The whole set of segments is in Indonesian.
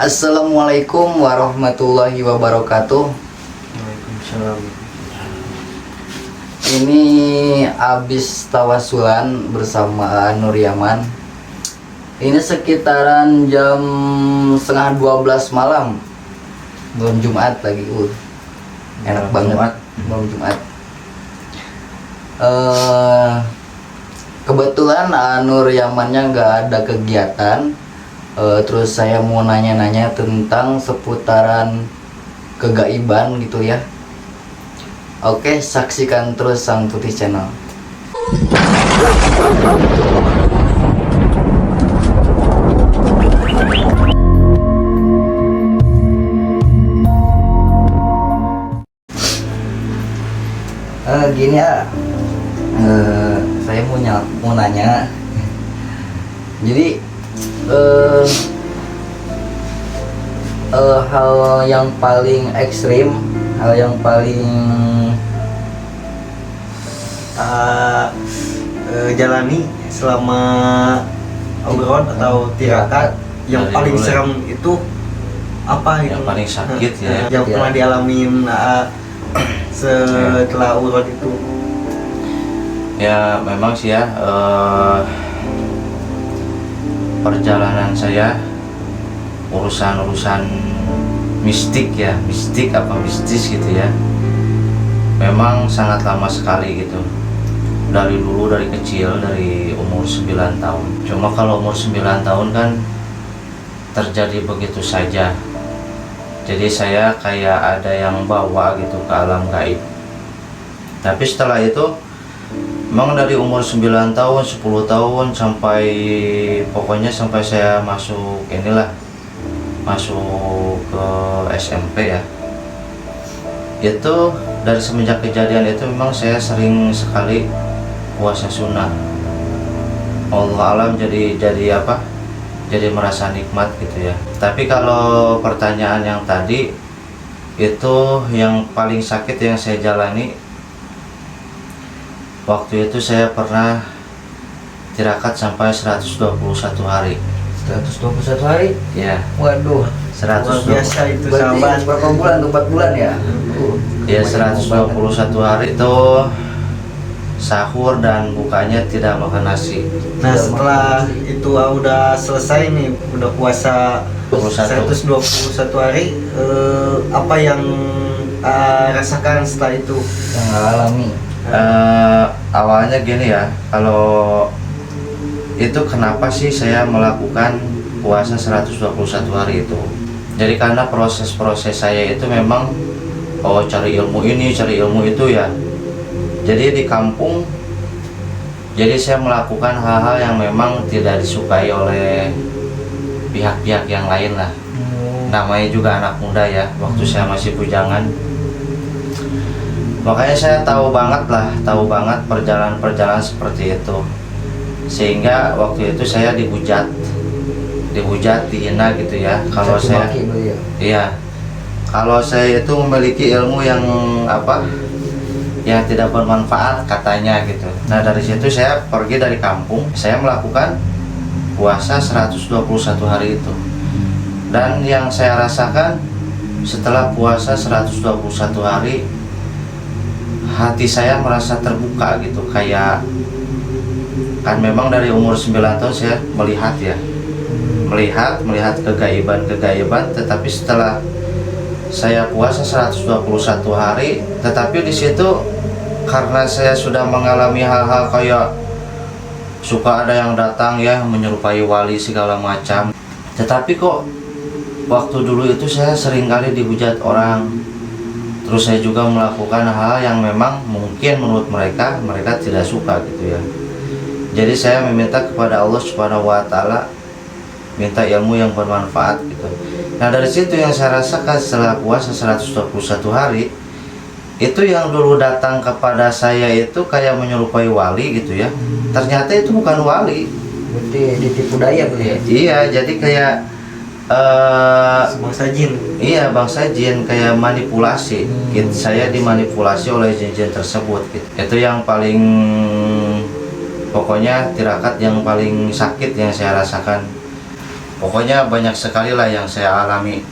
Assalamualaikum warahmatullahi wabarakatuh. Waalaikumsalam. Ini abis tawasulan bersama Nur Yaman. Ini sekitaran jam setengah 12 malam. Belum Jumat lagi. Enak banget. Belum Jumat. Kebetulan Nur Yamannya nggak ada kegiatan. Terus saya mau nanya-nanya tentang seputaran kegaiban gitu ya. Oke, saksikan terus Sang Putih Channel. Gini ya, saya mau nanya. Jadi hal yang paling ekstrim, hal yang paling jalani selama auron atau tirakat yang Dari paling mulai. serem itu apa Yang itu? paling sakit ya. Yang Ya. pernah dialamin setelah auron itu. Ya memang sih ya, perjalanan saya urusan mistik ya, mistik apa mistis gitu ya, memang sangat lama sekali gitu. Dari dulu, dari kecil, dari umur 9 tahun. Cuma kalau umur 9 tahun kan terjadi begitu saja. Jadi saya kayak ada yang bawa gitu ke alam gaib. Tapi setelah itu memang dari umur 9 tahun, 10 tahun sampai pokoknya sampai saya masuk ke SMP ya. Itu dari semenjak kejadian itu memang saya sering sekali puasa sunnah. Allah alam jadi apa? Jadi merasa nikmat gitu ya. Tapi kalau pertanyaan yang tadi itu yang paling sakit yang saya jalani, waktu itu saya pernah tirakat sampai 121 hari. 121 hari? Ya, Waduh, 120. Luar biasa itu berarti sahabat. berapa bulan tuh? 4 bulan ya? Ya, lumayan 121 hari itu sahur dan bukanya tidak makan nasi. Nah setelah itu udah selesai nih, udah puasa 121 hari, apa yang rasakan setelah itu? yang alami. Awalnya gini ya, kalau itu kenapa sih saya melakukan puasa 121 hari itu? Jadi karena proses-proses saya itu memang cari ilmu ini, cari ilmu itu ya. Jadi di kampung, jadi saya melakukan hal-hal yang memang tidak disukai oleh pihak-pihak yang lain lah. Namanya juga anak muda ya, waktu saya masih bujangan. Makanya saya tahu banget perjalanan-perjalanan seperti itu. Sehingga waktu itu saya dihujat, dihina gitu ya. Kalau Caci saya, maki dulu ya. iya, kalau saya itu memiliki ilmu yang yang tidak bermanfaat katanya gitu. Nah dari situ saya pergi dari kampung, saya melakukan puasa 121 hari itu. Dan yang saya rasakan setelah puasa 121 hari, hati saya merasa terbuka gitu, kayak kan memang dari umur 9 tahun saya melihat kegaiban, tetapi setelah saya puasa 121 hari, tetapi di situ karena saya sudah mengalami hal-hal kayak suka ada yang datang ya menyerupai wali segala macam. Tetapi kok waktu dulu itu saya sering kali dihujat orang. Terus saya juga melakukan hal yang memang mungkin menurut mereka tidak suka gitu ya. Jadi saya meminta kepada Allah Subhanahu wa taala, minta ilmu yang bermanfaat gitu. Nah dari situ yang saya rasakan setelah puasa 121 hari, itu yang dulu datang kepada saya itu kayak menyerupai wali gitu ya. Ternyata itu bukan wali. Berarti ditipu daya tuh ya. Iya, jadi kayak Bangsa jin. iya bangsa jin, kayak manipulasi. Gitu. Saya dimanipulasi oleh jin-jin tersebut gitu. Itu yang paling, pokoknya tirakat yang paling sakit yang saya rasakan. pokoknya banyak sekali lah yang saya alami.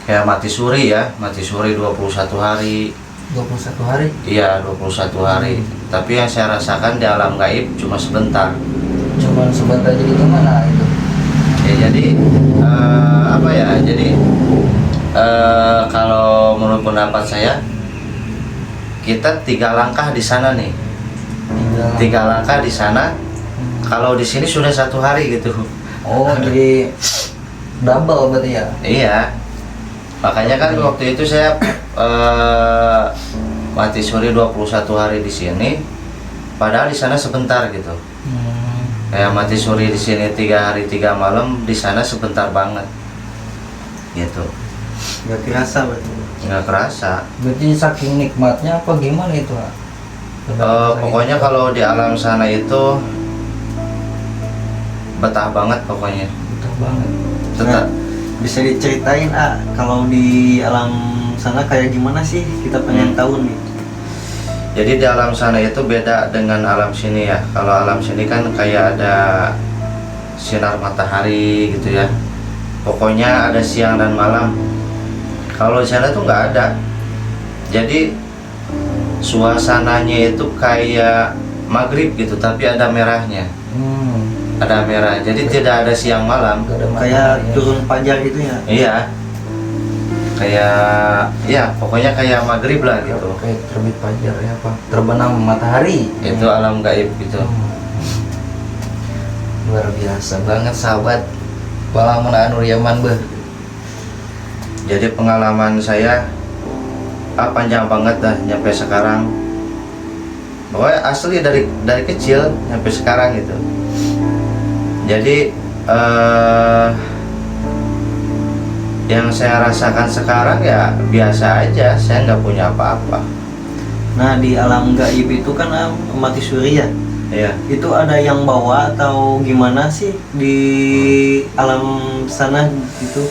Kayak mati suri ya, mati suri 21 hari. 21 hari. Iya, 21 hari. Tapi yang saya rasakan di alam gaib cuma sebentar. Cuman sebentar, jadi gimana itu? Ya jadi apa ya? Jadi kalau menurut pendapat saya, kita 3 langkah di sana nih. 3 langkah di sana. Kalau di sini sudah 1 hari gitu. Oh, jadi double berarti ya? Iya. Makanya kan waktu itu saya mati suri 21 hari di sini. Padahal di sana sebentar gitu. Kayak mati suri di sini 3 hari 3 malam, di sana sebentar banget. Gitu. Nggak kerasa berarti. Nggak kerasa. Berarti saking nikmatnya apa gimana itu? Pokoknya kalau di alam sana itu betah banget pokoknya. betah banget. Tetap. Bisa diceritain kalau di alam sana kayak gimana sih? Kita pengen tahu nih. Jadi di alam sana itu beda dengan alam sini ya. Kalau alam sini kan kayak ada sinar matahari gitu ya. Pokoknya ada siang dan malam. Kalau di sana tuh nggak ada. Jadi suasananya itu kayak maghrib gitu, tapi ada merahnya. Ada merah. Jadi tidak ada siang malam. Kayak turun fajar gitu ya. Iya. Kayak ya pokoknya kayak maghrib lah gitu. Kayak terbit fajar ya, apa? Terbenam matahari. Itu alam gaib gitu. Luar biasa banget sahabat. Pengalaman Nur Yaman beh. Jadi pengalaman saya panjang banget dah nyampe sekarang. Pokoknya asli dari kecil sampai sekarang gitu. Jadi yang saya rasakan sekarang ya biasa aja, saya nggak punya apa-apa. Nah di alam gaib itu kan mati suri ya. Iya. Itu ada yang bawa atau gimana sih di alam sana gitu?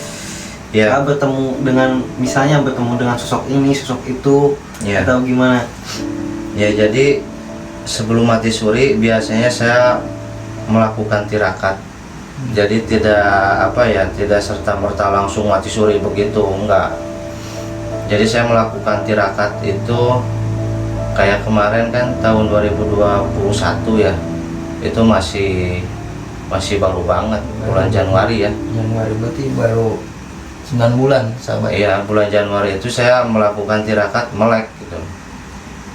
Ya. Bertemu dengan misalnya bertemu dengan sosok ini, sosok itu, Ya. atau gimana? Ya jadi sebelum mati suri biasanya saya melakukan tirakat. Jadi tidak serta merta langsung mati suri begitu, enggak. Jadi saya melakukan tirakat itu kayak kemarin kan tahun 2021 ya. Itu masih baru banget, bulan Januari ya. Januari berarti baru 9 bulan sahabat. Iya, bulan Januari itu saya melakukan tirakat melek gitu.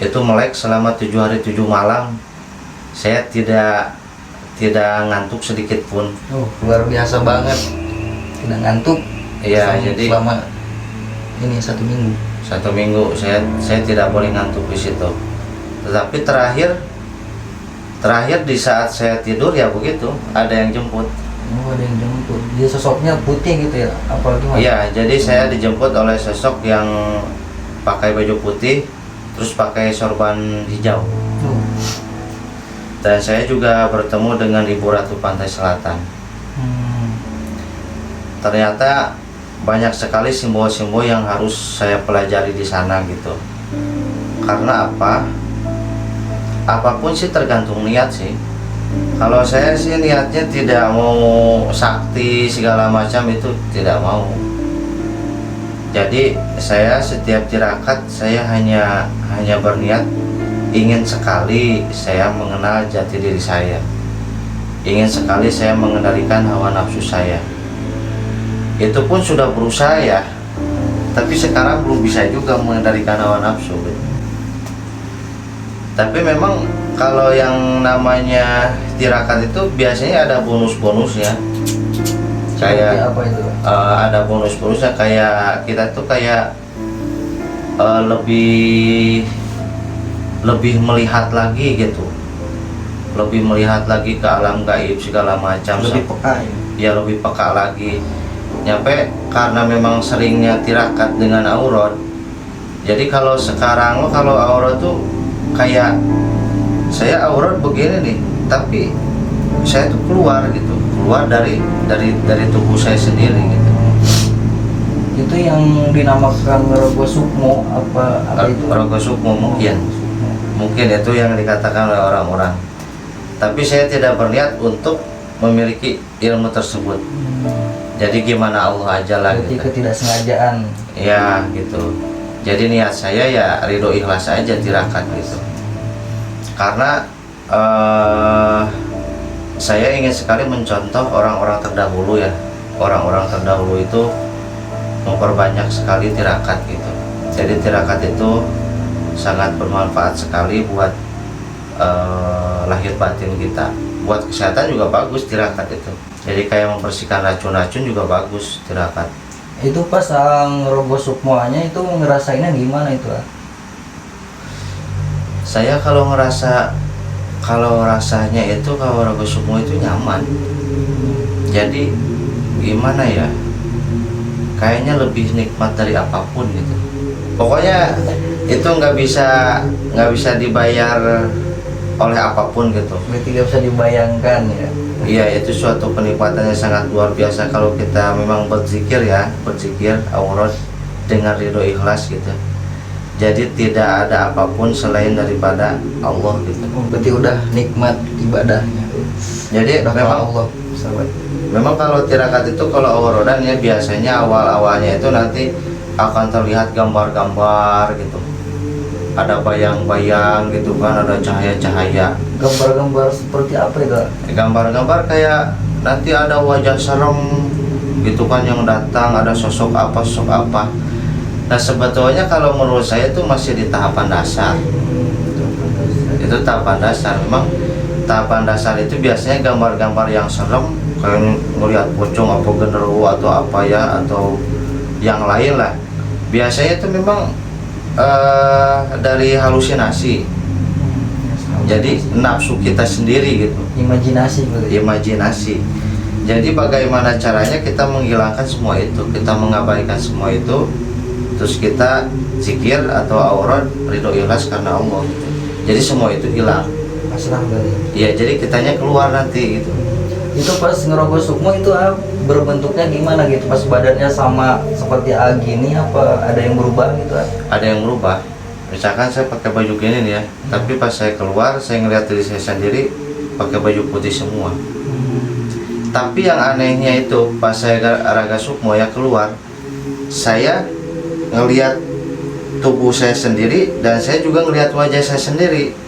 Itu melek selama 7 hari 7 malam. Saya tidak ngantuk sedikit pun. Oh, luar biasa banget. Tidak ngantuk. Iya, jadi selama ini 1 minggu. 1 minggu saya tidak boleh ngantuk di situ. Tetapi terakhir di saat saya tidur ya begitu, ada yang jemput. Oh, ada yang jemput. Dia sosoknya putih gitu ya? Apa gimana? Iya, jadi saya dijemput oleh sosok yang pakai baju putih, terus pakai sorban hijau. Oh. Dan saya juga bertemu dengan Ibu Ratu Pantai Selatan. Ternyata banyak sekali simbol-simbol yang harus saya pelajari di sana gitu. Karena apa? Apapun sih tergantung niat sih. Kalau saya sih niatnya tidak mau sakti segala macam, itu tidak mau. Jadi saya setiap tirakat saya hanya berniat ingin sekali saya mengenal jati diri saya. Ingin sekali saya mengendalikan hawa nafsu saya. Itu pun sudah berusaha ya. Tapi sekarang belum bisa juga mengendalikan hawa nafsu. Tapi memang kalau yang namanya tirakat itu biasanya ada bonus-bonusnya. Kayak apa itu? Ada bonus-bonusnya, kayak kita tuh kayak lebih melihat lagi gitu, lebih melihat lagi ke alam gaib segala macam, Lebih peka ya. ya lebih peka lagi. Nyampe karena memang seringnya tirakat dengan aurat. Jadi kalau sekarang kalau aurat tuh kayak saya aurat begini nih, tapi saya tuh keluar gitu, keluar dari tubuh saya sendiri gitu. Itu yang dinamakan Rogo Sukmo apa itu? Rogo Sukmo mungkin itu yang dikatakan oleh orang-orang. Tapi saya tidak berniat untuk memiliki ilmu tersebut. Jadi gimana Allah aja lah Berarti gitu. ketidaksengajaan. Ya gitu. Jadi niat saya ya ridho ikhlas aja tirakat gitu. Karena saya ingin sekali mencontoh orang-orang terdahulu ya. Orang-orang terdahulu itu memperbanyak sekali tirakat gitu. Jadi tirakat itu sangat bermanfaat sekali buat lahir batin kita. Buat kesehatan juga bagus tirakat itu. Jadi kayak membersihkan racun-racun juga bagus tirakat. Itu pas Rogo Sukmoanya itu ngerasainnya gimana itu? Saya kalau rasanya itu kalau Rogo Sukmo itu nyaman. Jadi gimana ya? Kayaknya lebih nikmat dari apapun gitu. Pokoknya itu nggak bisa dibayar oleh apapun gitu. Berarti gak bisa dibayangkan ya. Iya, itu suatu kenikmatan yang sangat luar biasa kalau kita memang berzikir aurat dengan ridho ikhlas gitu. Jadi tidak ada apapun selain daripada Allah gitu. Berarti udah nikmat ibadahnya. Jadi Udah memang Allah, sahabat. memang kalau tirakat itu kalau awrodan ya biasanya awal-awalnya itu nanti akan terlihat gambar-gambar gitu. Ada bayang-bayang gitu kan, ada cahaya-cahaya. Gambar-gambar seperti apa itu? Gambar-gambar kayak nanti ada wajah serem gitu kan yang datang, ada sosok apa. Nah sebetulnya kalau menurut saya itu masih di tahapan dasar. Itu tahapan dasar. Memang tahapan dasar itu biasanya gambar-gambar yang serem, kayak ngelihat pocong apa genderuwo atau apa ya, atau yang lain lah. Biasanya itu memang dari halusinasi. Jadi nafsu kita sendiri gitu. Imajinasi berarti. Imajinasi. Jadi bagaimana caranya kita menghilangkan semua itu, kita mengabaikan semua itu, terus kita zikir atau aurat ridho ikhlas karena Allah gitu. Jadi semua itu hilang. Pasrah berarti. Iya, jadi kitanya keluar nanti gitu. Itu pas ngerogoh sukmo itu berbentuknya gimana gitu? Pas badannya sama seperti gini apa ada yang berubah gitu? Ada yang berubah. Misalkan saya pakai baju gini nih ya, tapi pas saya keluar saya ngeliat diri saya sendiri pakai baju putih semua. Tapi yang anehnya itu pas saya raga sukmo ya keluar, saya ngelihat tubuh saya sendiri dan saya juga ngelihat wajah saya sendiri.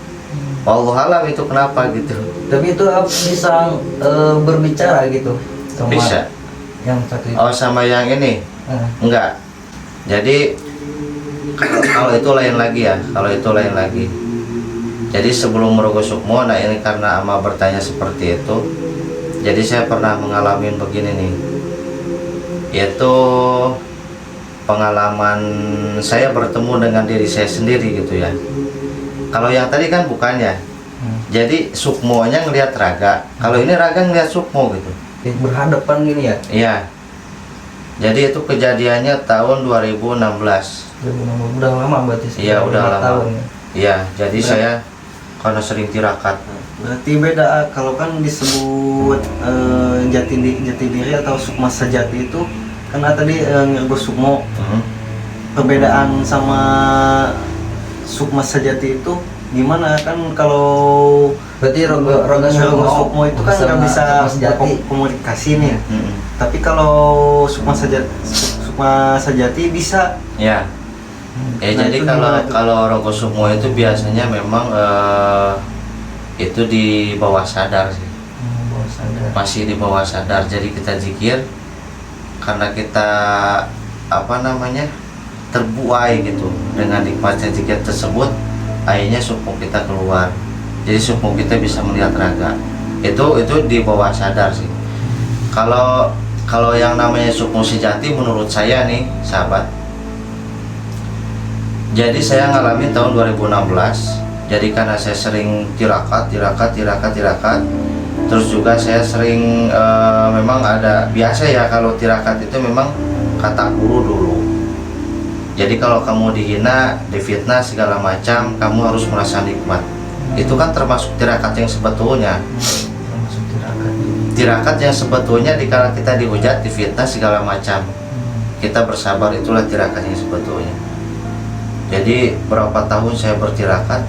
Wallahualam itu kenapa gitu. Tapi itu bisa berbicara gitu sama Bisa. yang satu itu. Oh sama yang ini? Enggak. Jadi kalau itu lain lagi ya, kalau itu lain lagi. Jadi sebelum merogoh sukmo, nah ini karena ama bertanya seperti itu. Jadi saya pernah mengalami begini nih. Yaitu pengalaman saya bertemu dengan diri saya sendiri gitu ya. Kalau yang tadi kan bukan ya. Jadi sukmonya ngelihat raga. Kalau ini raga ngelihat sukmo gitu. Berhadapan gini ya. Iya. Jadi itu kejadiannya tahun 2016. Udah lama berarti. Iya, udah 5 lama. tahun ya. Iya, jadi saya karena sering tirakat. Berarti beda kalau kan disebut jati diri atau sukma sejati itu karena tadi ngergo sukmo. Perbedaan sama sukma sejati itu gimana kan kalau Berarti roga sukmo itu kan nggak bisa komunikasi nih. Tapi kalau sukma sejati bisa. Ya. Ya Nah, jadi itu kalau gimana tuh? kalau rokok sukmo itu biasanya memang itu di bawah sadar sih. Bawah sadar. Masih di bawah sadar. Jadi kita zikir karena kita terbuai gitu dengan nikmatnya zikir tersebut, akhirnya sukmo kita keluar. Jadi sukmo kita bisa melihat raga. Itu di bawah sadar sih. Kalau yang namanya sukmo sejati menurut saya nih sahabat. Jadi saya ngalamin tahun 2016. Jadi karena saya sering tirakat. Terus juga saya sering memang ada biasa ya kalau tirakat itu memang kata guru dulu. Jadi kalau kamu dihina, difitnah segala macam, kamu harus merasa nikmat. Itu kan termasuk tirakat yang sebetulnya. Termasuk tirakat. Tirakat yang sebetulnya dikala kita dihujat, difitnah segala macam, kita bersabar, itulah tirakat yang sebetulnya. Jadi berapa tahun saya bertirakat.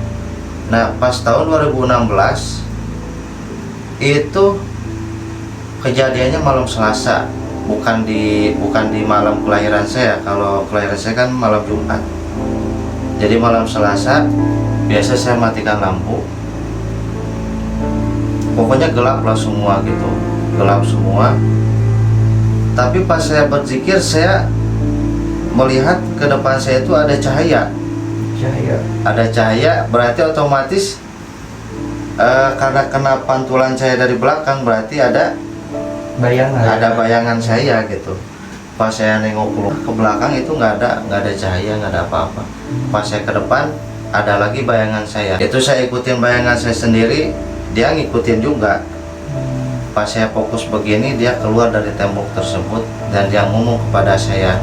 Nah pas tahun 2016 itu kejadiannya malam Selasa, bukan di malam kelahiran saya. Kalau kelahiran saya kan malam Jumat. Jadi malam Selasa biasa saya matikan lampu. Pokoknya gelap lah semua gitu, gelap semua. Tapi pas saya berzikir, saya melihat ke depan saya itu ada cahaya. Ada cahaya, berarti otomatis karena kena pantulan saya dari belakang, berarti ada bayangan saya gitu. Pas saya nengok ke belakang itu nggak ada cahaya, nggak ada apa-apa. Pas saya ke depan ada lagi bayangan saya. Itu saya ikutin bayangan saya sendiri, dia ngikutin juga. Pas saya fokus begini, dia keluar dari tembok tersebut dan dia ngomong kepada saya.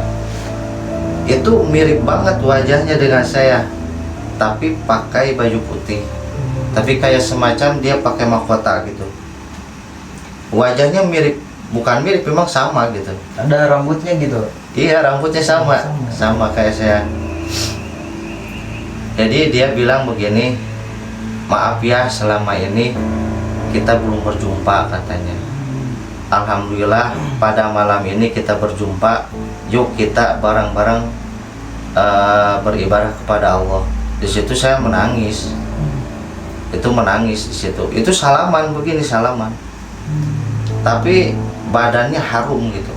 Itu mirip banget wajahnya dengan saya, tapi pakai baju putih. Tapi kayak semacam dia pakai mahkota gitu. Wajahnya mirip, bukan mirip, memang sama gitu. Ada rambutnya gitu. Iya, rambutnya sama kayak saya. Jadi dia bilang begini, maaf ya selama ini kita belum berjumpa katanya. Alhamdulillah pada malam ini kita berjumpa. Yuk kita bareng-bareng beribadah kepada Allah. Di situ saya menangis. Itu menangis di situ. Itu salaman begini, salaman. Tapi badannya harum gitu.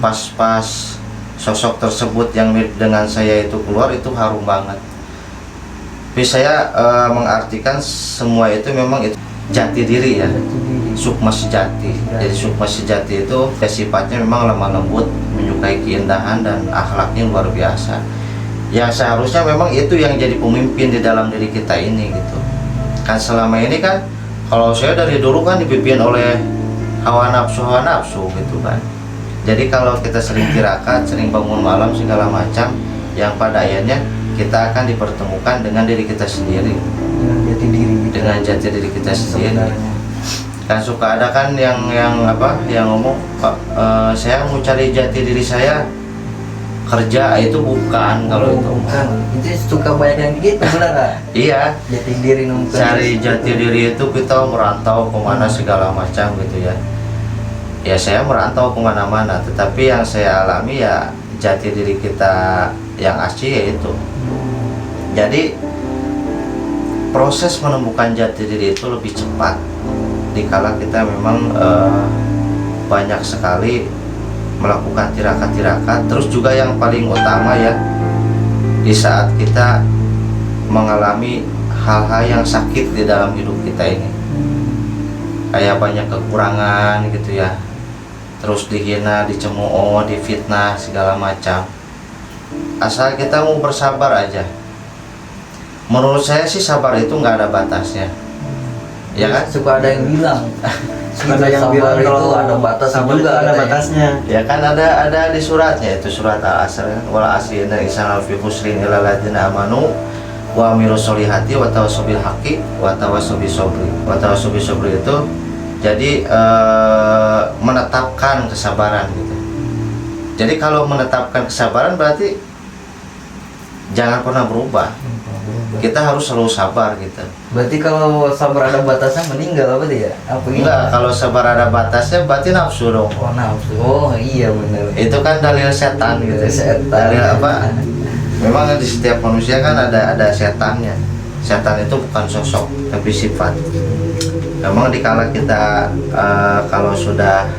Pas sosok tersebut yang mirip dengan saya itu keluar, itu harum banget. Tapi saya mengartikan semua itu memang itu jati diri ya, sukma sejati. Jadi sukma sejati itu ya, sifatnya memang lemah lembut, menyukai keindahan dan akhlaknya luar biasa. Yang seharusnya memang itu yang jadi pemimpin di dalam diri kita ini gitu. Kan selama ini kan kalau saya dari dulu kan dipimpin oleh hawa nafsu gitu kan. Jadi kalau kita sering tirakat, sering bangun malam segala macam, yang pada akhirnya kita akan dipertemukan dengan diri kita sendiri, dengan jati diri kita sendiri. Kan suka ada kan yang ngomong, saya mau cari jati diri saya kerja, itu bukan. Kalau itu bukan, itu suka banyak yang gitu benar. Iya, Jati diri cari jati diri itu kita merantau kemana segala macam gitu ya. Ya saya merantau kemana-mana, tetapi yang saya alami ya jati diri kita yang asli yaitu. Jadi proses menemukan jati diri itu lebih cepat dikala kita memang banyak sekali melakukan tirakat-tirakat. Terus juga yang paling utama ya, di saat kita mengalami hal-hal yang sakit di dalam hidup kita ini, kayak banyak kekurangan gitu ya, terus dihina, dicemooh, difitnah segala macam. Asal kita mau bersabar aja. Menurut saya sih sabar itu nggak ada batasnya, ya kan? Suka ada yang bilang Ada yang bilang itu kalau ada batas sabar juga, itu ada katanya. batasnya. Ya kan ada di suratnya, itu surat Al-Asr, wal asri innal insana lafi khusrin illal ladzina amanu wa amilus solihati wa tawassaw bil haqqi wa tawassaw bis sabri. Wa tawassaw bis sabri itu jadi menetapkan kesabaran gitu. Jadi kalau menetapkan kesabaran berarti jangan pernah berubah. Kita harus selalu sabar gitu. Berarti kalau sabar ada batasnya meninggal apa dia? Apa gimana? Enggak, kalau sabar ada batasnya berarti nafsu dong. Oh nafsu. Oh iya benar. Itu kan dalil setan gitu. Setan. Dalil apa? Memang di setiap manusia kan ada setannya. Setan itu bukan sosok tapi sifat. Memang dikala kita kalau sudah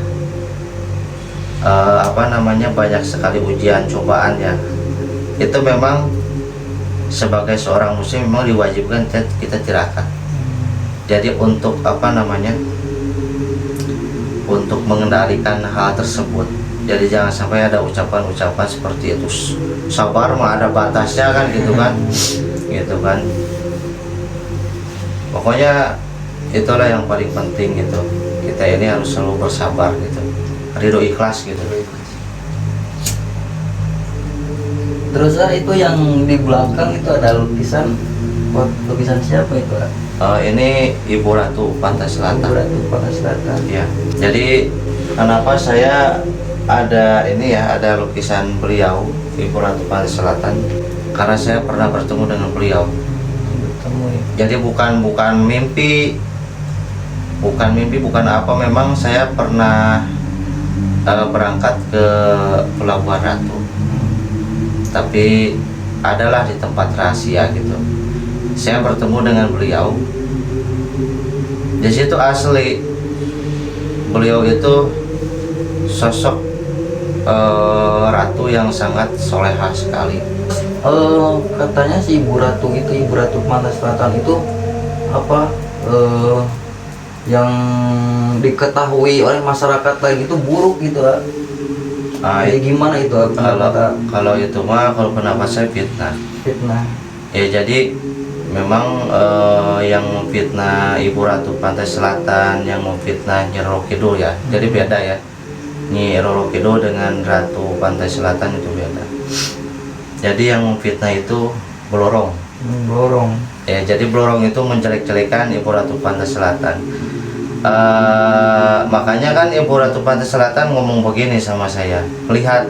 banyak sekali ujian cobaan ya, itu memang sebagai seorang muslim memang diwajibkan kita tirakat. Jadi untuk untuk mengendalikan hal tersebut. Jadi jangan sampai ada ucapan-ucapan seperti itu. Sabar mah ada batasnya kan gitu kan. Gitu kan. Pokoknya itulah yang paling penting gitu. Kita ini harus selalu bersabar gitu. Ridho ikhlas gitu. Terus itu yang di belakang itu ada lukisan. Buat lukisan siapa itu? Ini Ibu Ratu Pantai Selatan. Ibu Ratu Pantai Selatan. Ya. Jadi kenapa saya ada ini ya, ada lukisan beliau Ibu Ratu Pantai Selatan? Karena saya pernah bertemu dengan beliau. Bertemu ya. Jadi bukan mimpi, bukan mimpi, bukan apa, memang saya pernah berangkat ke Pelabuhan Ratu, tapi adalah di tempat rahasia gitu. Saya bertemu dengan beliau. Di situ asli beliau itu sosok ratu yang sangat solehah sekali. Katanya si Ibu Ratu itu, Ibu Ratu Pantai Selatan itu apa yang diketahui oleh masyarakat lagi itu buruk gitu. Kayak gimana itu? Kalau itu mah, kalau pendapat saya fitnah. Fitnah. Ya jadi memang yang fitnah Ibu Ratu Pantai Selatan, yang memfitnah Nyi Roro Kidul ya. Jadi beda ya. Nyi Roro Kidul dengan Ratu Pantai Selatan itu beda. Jadi yang memfitnah itu Blorong. Blorong. Ya, jadi Blorong itu menjelek-jelekan Ibu Ratu Pantai Selatan. Makanya kan Ibu Ratu Pantai Selatan ngomong begini sama saya, lihat,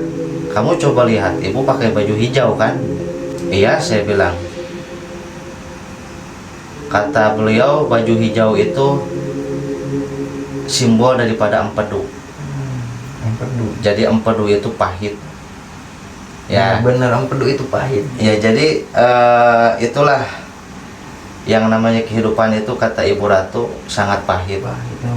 kamu coba lihat, ibu pakai baju hijau kan? Iya, saya bilang. Kata beliau, baju hijau itu simbol daripada empedu. Empedu. Jadi empedu itu pahit. Ya, bener, empedu itu pahit. ya jadi itulah yang namanya kehidupan itu, kata Ibu Ratu, sangat pahit.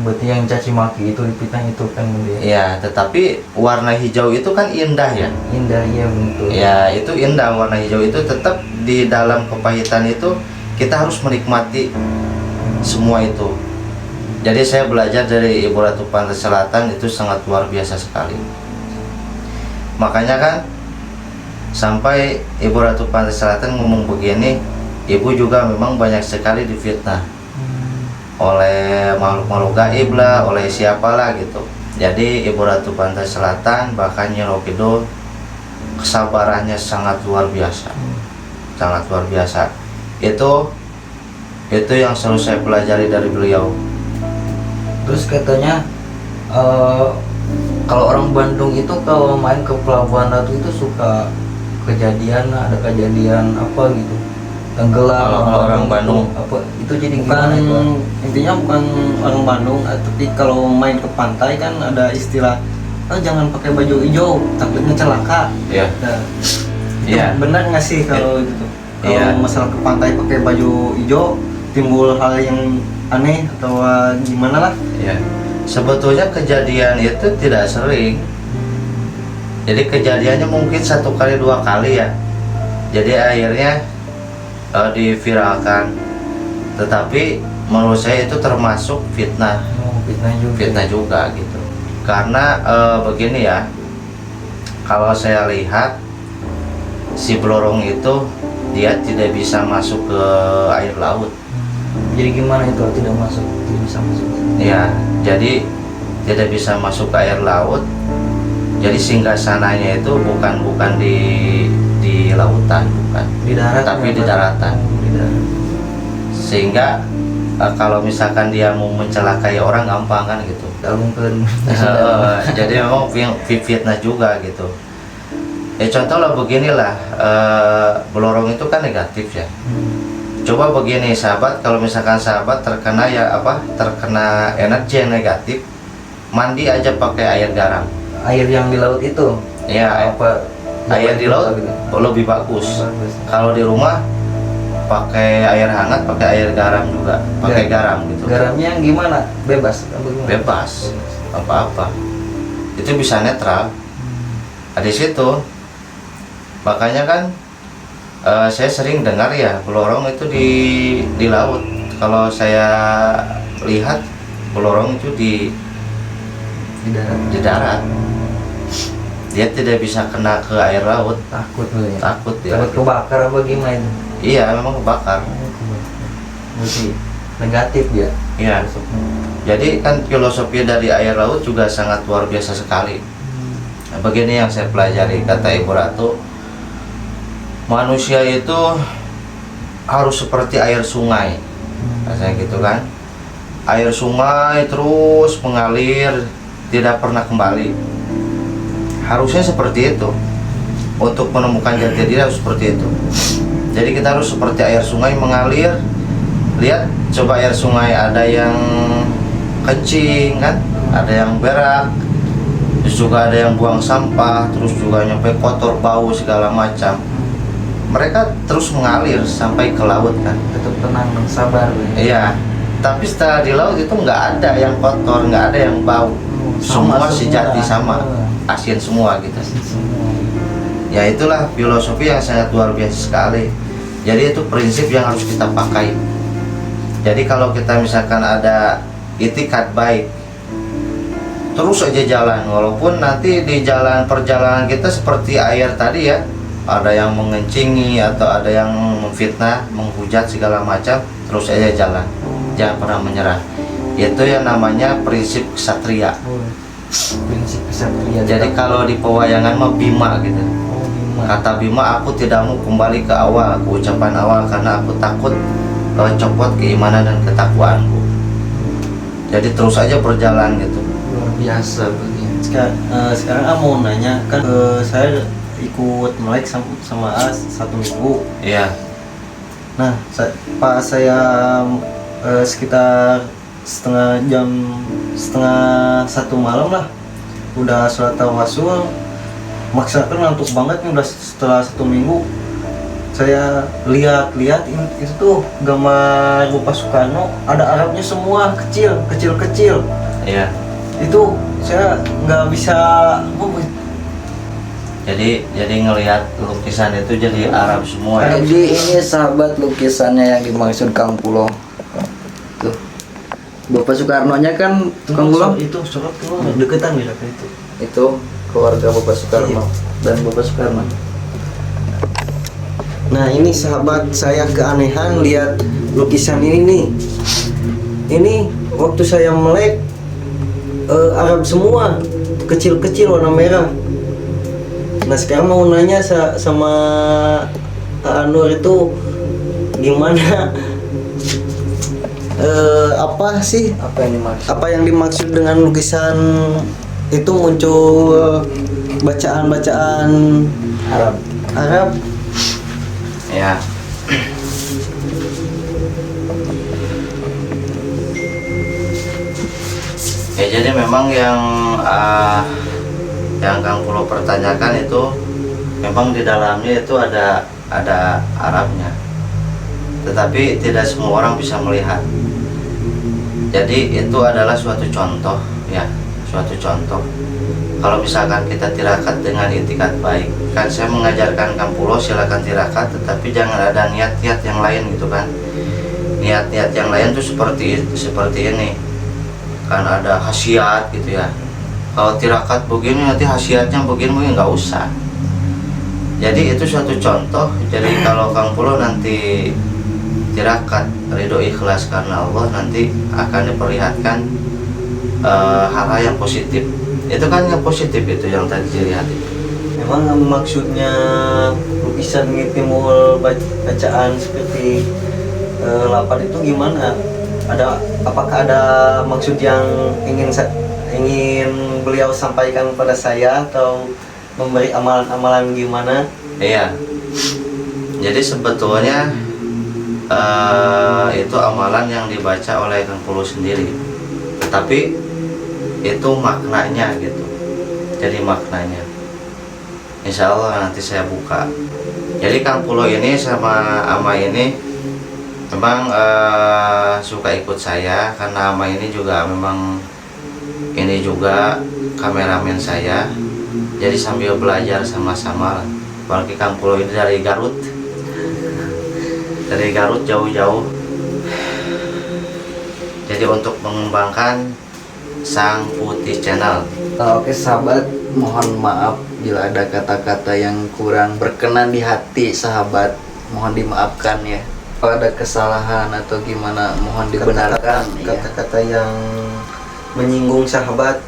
Berarti yang caci maki itu dipitnah itu kan dia. Ya, tetapi warna hijau itu kan indah ya. Indah ya, betul. Ya, itu indah, warna hijau itu tetap di dalam kepahitan itu kita harus menikmati semua itu. Jadi saya belajar dari Ibu Ratu Pantai Selatan itu sangat luar biasa sekali. Makanya kan sampai Ibu Ratu Pantai Selatan ngomong begini, ibu juga memang banyak sekali difitnah oleh makhluk-makhluk gaib lah, oleh siapalah gitu. Jadi Ibu Ratu Pantai Selatan, bahkan Nyi Roro Kidul, kesabarannya sangat luar biasa. Sangat luar biasa. Itu yang selalu saya pelajari dari beliau. Terus katanya kalau orang Bandung itu kalau main ke Pelabuhan Ratu itu suka ada kejadian apa gitu, tenggelam. Kalau orang Bandung apa itu, jadi Bukan, gimana itu? intinya bukan orang Bandung, tapi kalau main ke pantai kan ada istilah, jangan pakai baju hijau takutnya celaka. ya. Nah, itu Iya. benar nggak sih kalau gitu? Kalau Iya. masalah ke pantai pakai baju hijau timbul hal yang aneh atau gimana lah? Ya, sebetulnya kejadian itu tidak sering. Jadi kejadiannya mungkin 1 kali 2 kali ya. Jadi akhirnya diviralkan. Tetapi menurut saya itu termasuk fitnah. Fitnah juga gitu. Karena begini ya, kalau saya lihat si Blorong itu dia tidak bisa masuk ke air laut. Jadi gimana itu tidak bisa masuk? Ya, jadi tidak bisa masuk ke air laut. Jadi singgasananya itu bukan di lautan, bukan. Di darat. Tapi di daratan. Di darat. Sehingga kalau misalkan dia mau mencelakai orang gampang kan gitu. Mungkin. Jadi memang fitnah juga gitu. Ya contoh lah beginilah, Blorong itu kan negatif ya. Coba begini sahabat, kalau misalkan sahabat terkena energi yang negatif, mandi aja pakai air garam. Air yang di laut itu? Ya, air di laut lebih bagus. Kalau di rumah pakai air hangat, pakai air garam juga, pakai garam gitu. Garamnya yang gimana? Bebas? Bebas, apa-apa. Itu bisa netral. Di situ, makanya kan saya sering dengar ya, Blorong itu di laut. Kalau saya lihat Blorong itu di darat. Dia tidak bisa kena ke air laut. Takut ya? Takut ya. Takut kebakar apa gimana itu? Iya, memang kebakar. Berarti negatif ya? Iya. Jadi kan filosofi dari air laut juga sangat luar biasa sekali. Nah, begini yang saya pelajari, kata Ibu Ratu, manusia itu harus seperti air sungai, rasanya gitu kan. Air sungai terus mengalir, tidak pernah kembali. Harusnya seperti itu. Untuk menemukan jati diri harus seperti itu. Jadi kita harus seperti air sungai mengalir. Lihat, coba air sungai ada yang kencing kan, ada yang berak, terus juga ada yang buang sampah, terus juga nyampe kotor, bau segala macam. Mereka terus mengalir sampai ke laut kan. Tetap tenang dan sabar. Iya, tapi setelah di laut itu nggak ada yang kotor, nggak ada yang bau. Semua sejati sama, asin semua gitu. Ya itulah filosofi yang sangat luar biasa sekali. Jadi itu prinsip yang harus kita pakai. Jadi kalau kita misalkan ada itikat baik, terus aja jalan, walaupun nanti di perjalanan kita seperti air tadi ya, ada yang mengencingi atau ada yang memfitnah, menghujat segala macam, terus aja jalan, jangan pernah menyerah. Itu yang namanya prinsip ksatria. Prinsip kesatria. Jadi kalau di pewayangan mah Bima gitu. Kata Bima, aku tidak mau kembali ke awal, ke ucapan awal, karena aku takut copot keimanan dan ketakwaanku. Jadi terus aja berjalan gitu. Luar biasa begini. Sekarang mau nanya kan, saya ikut melek sama A 1 minggu. Iya. Nah, pas saya sekitar setengah 1 malam lah, udah sholat tawasul, maksa kan ngantuk banget nih, udah setelah 1 minggu. Saya lihat itu tuh gambar Bapak Soekarno, ada Arabnya semua, kecil. Iya. Itu saya nggak bisa. Jadi ngelihat lukisan itu jadi Arab semua ya. Jadi ini sahabat lukisannya yang dimaksud Kang Pulo. Tuh. Bapak Soekarno-nya kan Kang Pulo Itu surat tuh deketan gitu itu. itu keluarga Bapak Soekarno dan Bapak Soekarno. Nah ini sahabat, saya keanehan lihat lukisan ini nih. Ini waktu saya melek Arab semua, kecil-kecil warna merah. Nah sekarang mau nanya sama Anwar itu gimana? Apa sih? Apa yang dimaksud dengan lukisan itu muncul bacaan-bacaan Arab? Ya. Ya jadi memang yang Kang Pulo pertanyakan itu memang di dalamnya itu ada Arabnya, tetapi tidak semua orang bisa melihat. Jadi itu adalah suatu contoh ya, suatu contoh. Kalau misalkan kita tirakat dengan itikat baik, kan saya mengajarkan Kang Pulo silakan tirakat, tetapi jangan ada niat-niat yang lain gitu kan. Niat-niat yang lain tuh seperti ini, kan ada khasiat gitu ya. Kalau tirakat begini nanti khasiatnya begini nggak usah. Jadi itu suatu contoh. Jadi kalau Kang Pulo nanti tirakat ridho ikhlas karena Allah, nanti akan diperlihatkan hal-hal yang positif. Itu kan yang positif itu yang tadi dilihat itu. Memang maksudnya lukisan ini timbul bacaan seperti lapar itu gimana? Apakah ada maksud yang ingin beliau sampaikan pada saya, atau memberi amalan-amalan gimana? Iya. Jadi sebetulnya itu amalan yang dibaca oleh Kang Pulo sendiri, tetapi itu maknanya gitu. Jadi maknanya insya Allah nanti saya buka. Jadi Kang Pulo ini sama Ama ini memang suka ikut saya, karena Ama ini juga memang ini juga kameramen saya. Jadi sambil belajar sama-sama. Apalagi Kang Pulo ini dari Garut jauh-jauh. Jadi untuk mengembangkan Sang Putih Channel. Oke sahabat, mohon maaf bila ada kata-kata yang kurang berkenan di hati sahabat, mohon dimaafkan ya. Kalau ada kesalahan atau gimana mohon dibenarkan ya. Kata-kata yang menyinggung sahabat,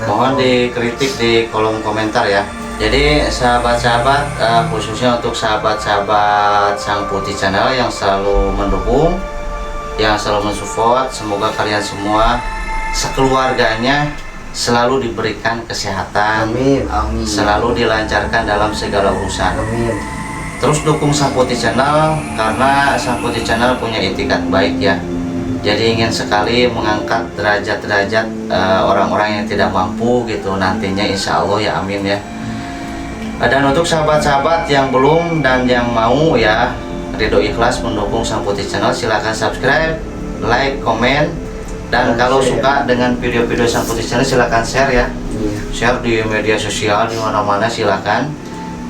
Mohon dikritik di kolom komentar ya. Jadi sahabat-sahabat, khususnya untuk sahabat-sahabat Sang Putih Channel yang selalu mendukung, yang selalu mensupport, semoga kalian semua sekeluarganya selalu diberikan kesehatan, amin. selalu dilancarkan dalam segala urusan. Amin. Terus dukung Sang Putih Channel, karena Sang Putih Channel punya itikat baik ya. Jadi ingin sekali mengangkat derajat-derajat orang-orang yang tidak mampu gitu nantinya, insya Allah ya, amin ya. Dan untuk sahabat-sahabat yang belum dan yang mau ya, Ridho Ikhlas mendukung Sang Putih Channel, silahkan subscribe, like, komen, dan kalau suka dengan video-video Sang Putih Channel silahkan share ya. Share di media sosial di mana-mana silahkan.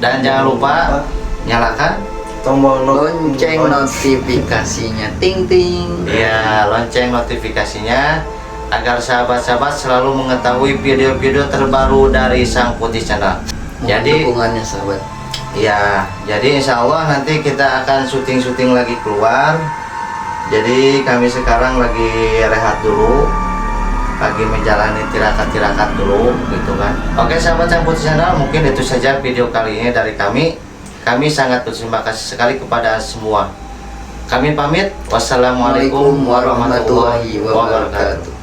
Dan jangan lupa nyalakan tombol lonceng notifikasinya, ting ting. ya, lonceng notifikasinya agar sahabat-sahabat selalu mengetahui video-video terbaru dari Sang Putih Channel. Jadi dukungannya sahabat. ya, jadi insya Allah nanti kita akan syuting-syuting lagi keluar. Jadi kami sekarang lagi rehat dulu, lagi menjalani tirakat-tirakat dulu gitu kan. Oke sahabat Sang Putih Channel, mungkin itu saja video kali ini dari kami. Kami sangat berterima kasih sekali kepada semua. Kami pamit. Wassalamualaikum warahmatullahi wabarakatuh.